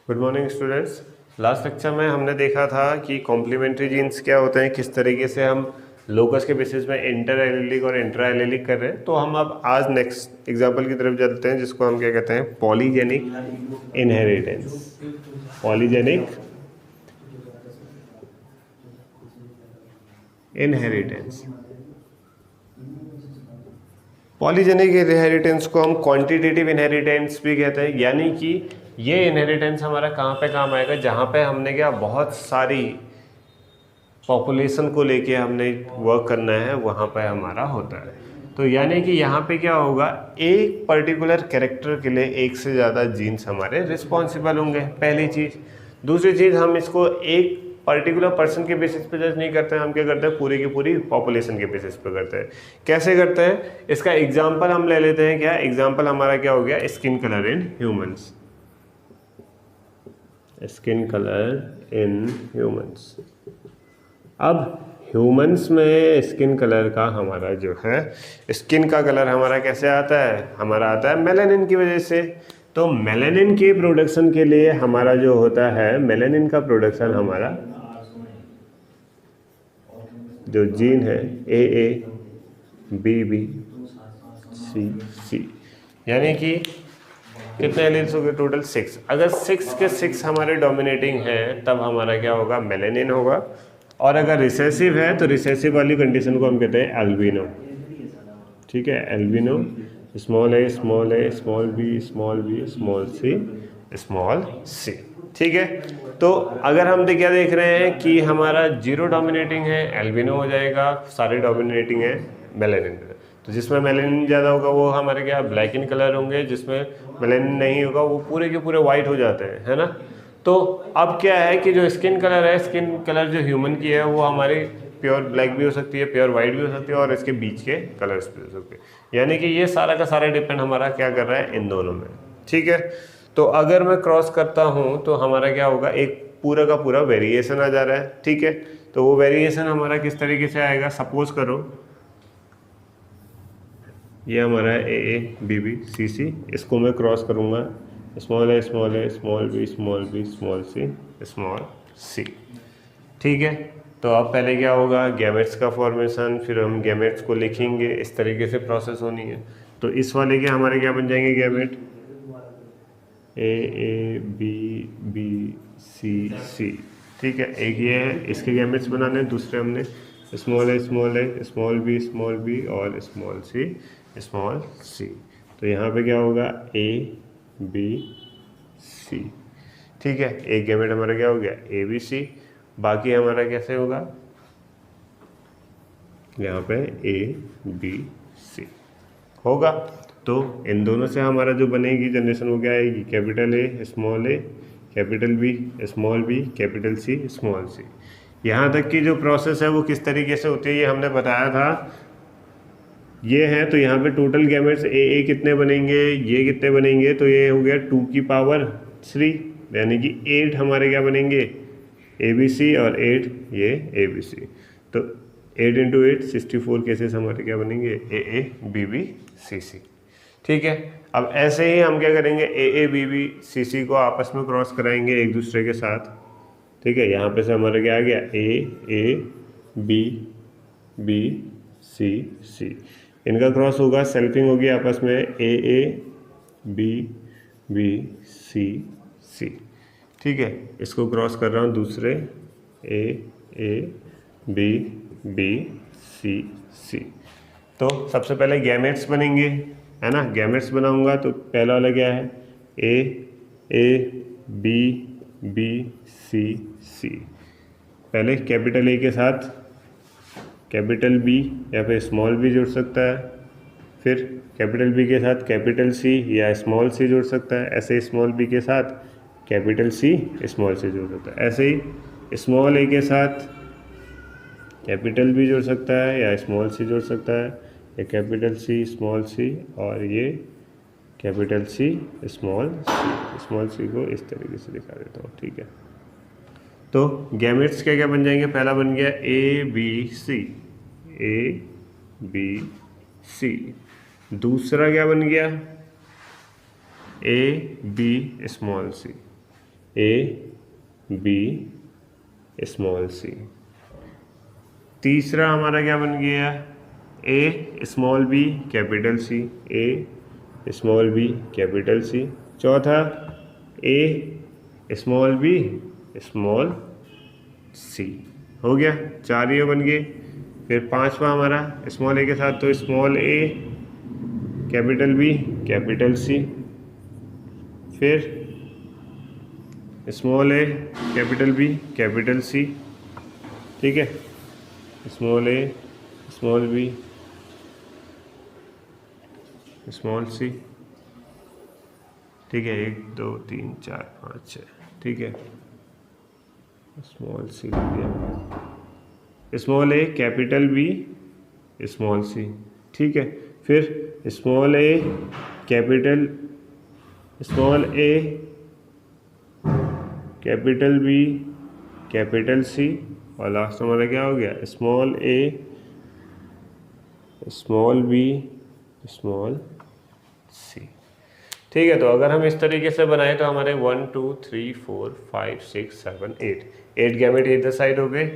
Good morning students. Last lecture में हमने देखा था कि कॉम्प्लीमेंट्री जीन्स क्या होते हैं, किस तरीके से हम लोकस के बेसिस में इंटर एलिलिक और इंट्रा एलिलिक कर रहे हैं। तो हम अब आज नेक्स्ट एग्जांपल की तरफ चलते हैं, जिसको हम क्या कहते हैं, polygenic inheritance. Polygenic inheritance. Polygenic inheritance को हम क्वांटिटेटिव इनहेरिटेंस भी कहते हैं, यानी कि ये इनहेरिटेंस हमारा कहाँ पे काम आएगा, जहाँ पे हमने क्या बहुत सारी पॉपुलेशन को लेके हमने वर्क करना है, वहाँ पे हमारा होता है। तो यानी कि यहाँ पे क्या होगा, एक पर्टिकुलर कैरेक्टर के लिए एक से ज़्यादा जीन्स हमारे रिस्पॉन्सिबल होंगे, पहली चीज़। दूसरी चीज़, हम इसको एक पर्टिकुलर पर्सन के बेसिस पे जज नहीं करते हैं, हम क्या करते हैं, पूरी की पूरी पॉपुलेशन के बेसिस पे करते हैं। कैसे करते हैं, इसका एग्जाम्पल हम ले लेते हैं। क्या एग्जाम्पल हमारा क्या हो गया, skin colour in humans. Skin colour in humans. अब ह्यूमंस में स्किन कलर का हमारा जो है, स्किन का कलर हमारा कैसे आता है, हमारा आता है मेलानिन की वजह से। तो मेलानिन के प्रोडक्शन के लिए हमारा जो होता है, मेलानिन का प्रोडक्शन हमारा जो जीन है ए बी बी सी सी, यानी कि कितने एलील्स हो गए टोटल 6। अगर 6 के 6 हमारे डोमिनेटिंग हैं, तब हमारा क्या होगा, मेलानिन होगा। और अगर रिसेसिव है तो रिसेसिव वाली कंडीशन को हम कहते हैं एल्बिनो। ठीक है, albino, small A small A small B small B small C. ठीक है, तो अगर हम क्या देख रहे हैं कि हमारा 0 डोमिनेटिंग है, एल्बिनो हो जाएगा, सारे डोमिनेटिंग है मेलानिन। तो जिसमें मेलानिन ज़्यादा होगा वो हमारे क्या ब्लैक इन कलर होंगे, जिसमें मेलानिन नहीं होगा वो पूरे के पूरे वाइट हो जाते हैं, है ना। तो अब क्या है कि जो स्किन कलर है, स्किन कलर जो ह्यूमन की है, वो हमारी प्योर ब्लैक भी हो सकती है, प्योर वाइट भी हो सकती है, और इसके बीच के कलर्स भी हो सकते हैं। यानी कि ये सारा का सारा डिपेंड हमारा क्या कर रहा है, इन दोनों में। ठीक है, तो अगर मैं क्रॉस करता हूँ तो हमारा क्या होगा, एक पूरा का पूरा वेरिएशन आ जा रहा है। ठीक है, तो वो वेरिएशन हमारा किस तरीके से आएगा, सपोज करो ये हमारा ए बी बी सी सी, इसको मैं क्रॉस करूँगा, small A small A small B small B small C. ठीक है, तो अब पहले क्या होगा, गैमेट्स का फॉर्मेशन, फिर हम गैमेट्स को लिखेंगे, इस तरीके से प्रोसेस होनी है। तो इस वाले के हमारे क्या बन जाएंगे gamete, A B B C C. ठीक है, एक ये है, इसके गैमेट्स बनाने, दूसरे हमने स्मॉल ए स्मॉल बी और स्मॉल सी। तो यहाँ पे क्या होगा, ए बी सी। ठीक है, एक गैमेट हमारा क्या हो गया, ए बी सी। बाकी हमारा कैसे होगा, यहाँ पे ए बी सी होगा। तो इन दोनों से हमारा जो बनेगी जनरेशन वो क्या आएगी, capital A capital B small B capital C small C. यहाँ तक की जो प्रोसेस है वो किस तरीके से होती है, ये हमने बताया था। ये है, तो यहाँ पे टोटल गैमेट्स ए कितने बनेंगे, ये कितने बनेंगे, तो ये हो गया 2 की पावर 3, यानी कि 8 हमारे क्या बनेंगे, ए बी सी, और 8 ये ए बी सी। तो 8 × 8 64 केसेस हमारे क्या बनेंगे, ए बी बी सी सी। ठीक है, अब ऐसे ही हम क्या करेंगे, ए बी बी सी सी को आपस में क्रॉस कराएंगे एक दूसरे के साथ। ठीक है, यहाँ पे से हमारा क्या आ गया, ए बी बी सी सी, इनका क्रॉस होगा, सेल्फिंग होगी आपस में, ए बी बी सी सी। ठीक है, इसको क्रॉस कर रहा हूँ दूसरे, ए बी बी सी सी। तो सबसे पहले गैमेट्स बनेंगे, है ना। गैमेट्स बनाऊंगा तो पहला वाला क्या है, ए बी बी सी सी। पहले कैपिटल ए के साथ कैपिटल बी या फिर स्मॉल बी जुड़ सकता है, फिर कैपिटल बी के साथ कैपिटल सी या स्मॉल सी जुड़ सकता है, ऐसे ही स्मॉल बी के साथ कैपिटल सी स्मॉल सी जुड़ सकता है, ऐसे ही स्मॉल ए के साथ कैपिटल बी जुड़ सकता है या स्मॉल सी जुड़ सकता है, या कैपिटल सी स्मॉल सी और ये कैपिटल सी स्मॉल सी को इस तरीके से दिखा देता हूँ। ठीक है, तो गैमेट्स क्या क्या बन जाएंगे, पहला बन गया ए बी सी। दूसरा क्या बन गया, A B small C. A B small C. तीसरा हमारा क्या बन गया, A small B capital C, A small B capital C. चौथा A small B small C. हो गया, 4 ये बन गए। फिर पांचवा हमारा स्मॉल ए के साथ तो small A capital B capital सी, फिर small A capital B capital सी, ठीक है, small A small B small C, ठीक है, 1 2 3 4 5 6, ठीक है, स्मॉल सी लिख दिया, small A capital B small C, ठीक है, फिर small A capital small A capital B capital C, और लास्ट हमारा क्या हो गया, small A small B small C. ठीक है, तो अगर हम इस तरीके से बनाए तो हमारे 1 2 3 4 5 6 7 8 गैमेट इधर साइड हो गए।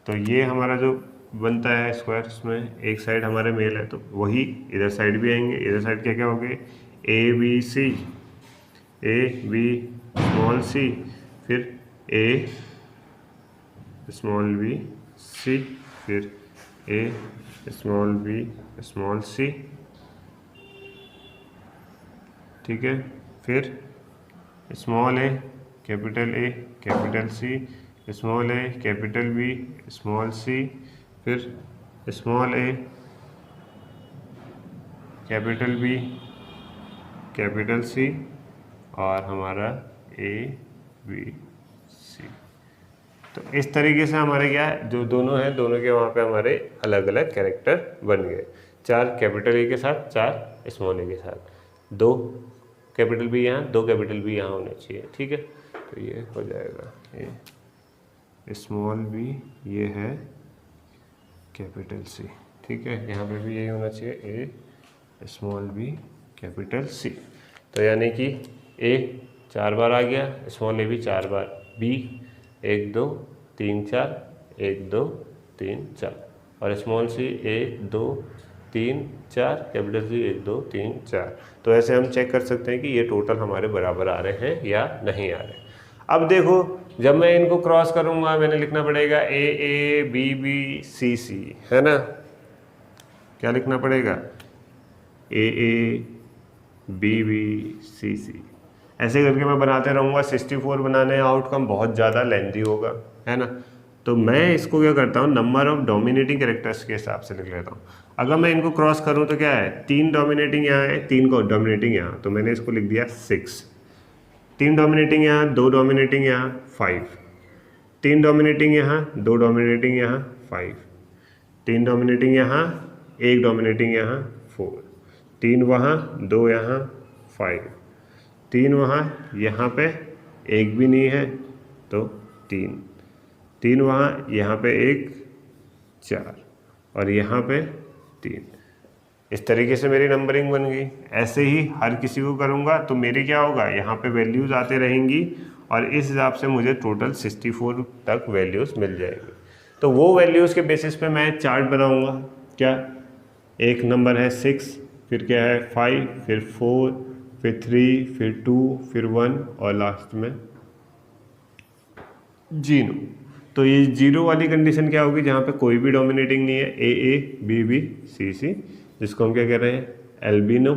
तो ये हमारा जो बनता है स्क्वायर, इसमें एक साइड हमारे मेल है तो वही इधर साइड भी आएंगे। इधर साइड क्या क्या हो गए, A B C, A B small C, फिर ए स्मॉल बी सी, फिर A small B small C, ठीक है, फिर small A capital C, small A capital B small C, फिर small A capital B capital C, और हमारा ए B सी। तो इस तरीके से हमारे क्या है, जो दोनों हैं दोनों के वहाँ पे हमारे अलग अलग कैरेक्टर बन गए। 4 कैपिटल ए के साथ, 4 स्मॉल ए के साथ, 2 कैपिटल बी यहाँ, 2 कैपिटल बी यहाँ होने चाहिए, ठीक है। तो ये हो जाएगा ए स्मॉल बी, ये है कैपिटल सी, ठीक है, यहाँ पे भी यही होना चाहिए, ए स्मॉल बी कैपिटल सी। तो यानी कि ए 4 बार आ गया, स्मॉल ए भी 4 बार, बी 1 2 3 4 1 2 3 4, और स्मॉल सी 1 2 3 4, कैपिटल सी 1 2 3 4। तो ऐसे हम चेक कर सकते हैं कि ये टोटल हमारे बराबर आ रहे हैं या नहीं आ रहे। अब देखो, जब मैं इनको क्रॉस करूँगा मैंने लिखना पड़ेगा ए बी बी सी सी, है ना, क्या लिखना पड़ेगा, ए बी बी सी सी। ऐसे करके मैं बनाते रहूँगा। 64 बनाने आउटकम बहुत ज़्यादा लेंथी होगा, है ना। तो मैं इसको क्या करता हूँ, नंबर ऑफ डोमिनेटिंग कैरेक्टर्स के हिसाब से लिख लेता हूँ। अगर मैं इनको क्रॉस करूँ तो क्या है, 3 डोमिनेटिंग यहाँ है, 3 को डोमिनेटिंग यहाँ, तो मैंने इसको लिख दिया 6। 3 डोमिनेटिंग यहाँ, 2 डोमिनेटिंग यहाँ, 5। 3 डोमिनेटिंग यहाँ, 2 डोमिनेटिंग यहाँ, 5। 3 डोमिनेटिंग यहाँ, 1 डोमिनेटिंग यहाँ, 4। 3 वहाँ, 2 यहाँ, 5। 3 वहाँ, यहाँ पे 1 भी नहीं है तो 3। 3 वहाँ, यहाँ पे 1 4, और यहाँ पे 3। इस तरीके से मेरी नंबरिंग बन गई। ऐसे ही हर किसी को करूँगा तो मेरे क्या होगा, यहाँ पे वैल्यूज़ आते रहेंगी, और इस हिसाब से मुझे टोटल 64 तक वैल्यूज़ मिल जाएगी। तो वो वैल्यूज़ के बेसिस पे मैं चार्ट बनाऊँगा। क्या, एक नंबर है 6, फिर क्या है 5, फिर 4, फिर 3, फिर 2, फिर 1, और लास्ट में 0। तो ये 0 वाली कंडीशन क्या होगी, जहाँ पे कोई भी डोमिनेटिंग नहीं है, ए बी बी सी सी, जिसको हम क्या कह रहे हैं, एल्बिनो।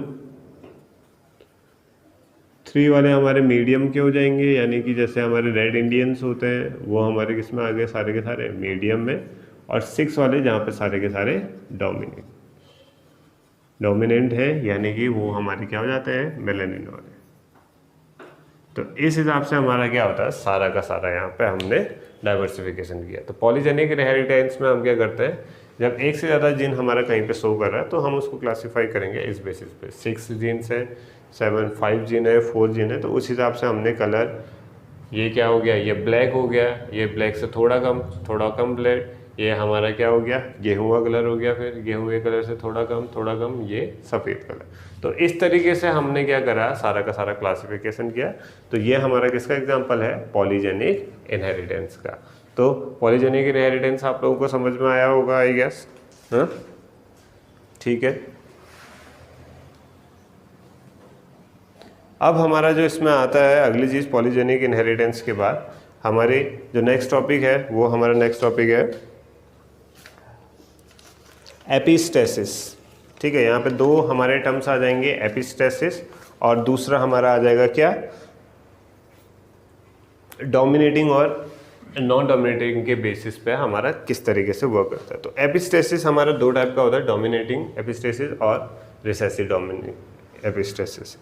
3 वाले हमारे मीडियम के हो जाएंगे, यानी कि जैसे हमारे रेड इंडियंस होते हैं वो हमारे किस में आ गए, सारे के सारे मीडियम में। और 6 वाले जहाँ पे सारे के सारे डोमिनेंट है, यानी कि वो हमारे क्या हो जाते हैं, मेलानिन वाले। तो इस हिसाब से हमारा क्या होता है, सारा का सारा यहाँ पे हमने डाइवर्सिफिकेशन किया। तो पॉलीजेनिक इनहेरिटेंस में हम क्या करते हैं, जब एक से ज़्यादा जीन हमारा कहीं पे शो कर रहा है तो हम उसको क्लासीफाई करेंगे इस बेसिस पे। 6 जीन्स है, 7 5 जीन है, 4 जीन है, तो उस हिसाब से हमने कलर, ये क्या हो गया, ये ब्लैक हो गया, ये ब्लैक से थोड़ा कम ब्लैक, ये हमारा क्या हो गया, गेहूं का कलर हो गया, फिर गेहूं के कलर से थोड़ा कम ये सफ़ेद कलर। तो इस तरीके से हमने क्या करा, सारा का सारा क्लासिफिकेशन किया। तो ये हमारा किसका एग्जांपल है, पॉलीजेनिक इनहेरिटेंस का। तो पॉलीजेनिक इनहेरिटेंस आप लोगों को समझ में आया होगा आई गेस, हाँ ठीक है। अब हमारा जो इसमें आता है अगली चीज़, पॉलीजेनिक इनहेरिटेंस के बाद हमारे जो नेक्स्ट टॉपिक है वो हमारा नेक्स्ट टॉपिक है एपिस्टेसिस। ठीक है, यहाँ पे दो हमारे टर्म्स आ जाएंगे, एपिस्टेसिस और दूसरा हमारा आ जाएगा क्या, डोमिनेटिंग और नॉन डोमिनेटिंग के बेसिस पे हमारा किस तरीके से वर्क करता है। तो एपिस्टेसिस हमारा दो टाइप का होता है, डोमिनेटिंग एपिस्टेसिस और रिसेसिव डोमिनेटिंग एपिस्टेसिस।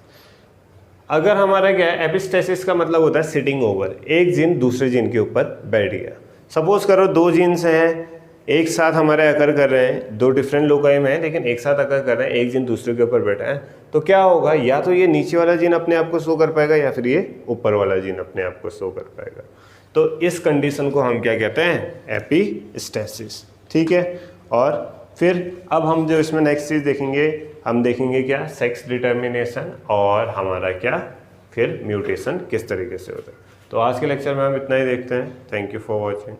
अगर हमारा क्या है, एपिस्टेसिस का मतलब होता है सिटिंग ओवर, एक जीन दूसरे जीन के ऊपर बैठ गया। सपोज करो दो जीन्स हैं, एक साथ हमारे अकर कर रहे हैं, दो डिफरेंट लोकाई में हैं लेकिन एक साथ अकर कर रहे हैं, एक जीन दूसरे के ऊपर बैठा है, तो क्या होगा, या तो ये नीचे वाला जीन अपने आप को शो कर पाएगा या फिर ये ऊपर वाला जीन अपने आप को शो कर पाएगा। तो इस कंडीशन को हम क्या कहते हैं, एपिस्टेसिस। ठीक है, और फिर अब हम जो इसमें नेक्स्ट चीज़ देखेंगे, हम देखेंगे क्या, सेक्स डिटर्मिनेशन और हमारा क्या फिर म्यूटेशन किस तरीके से होता है। तो आज के लेक्चर में हम इतना ही देखते हैं। Thank you for watching.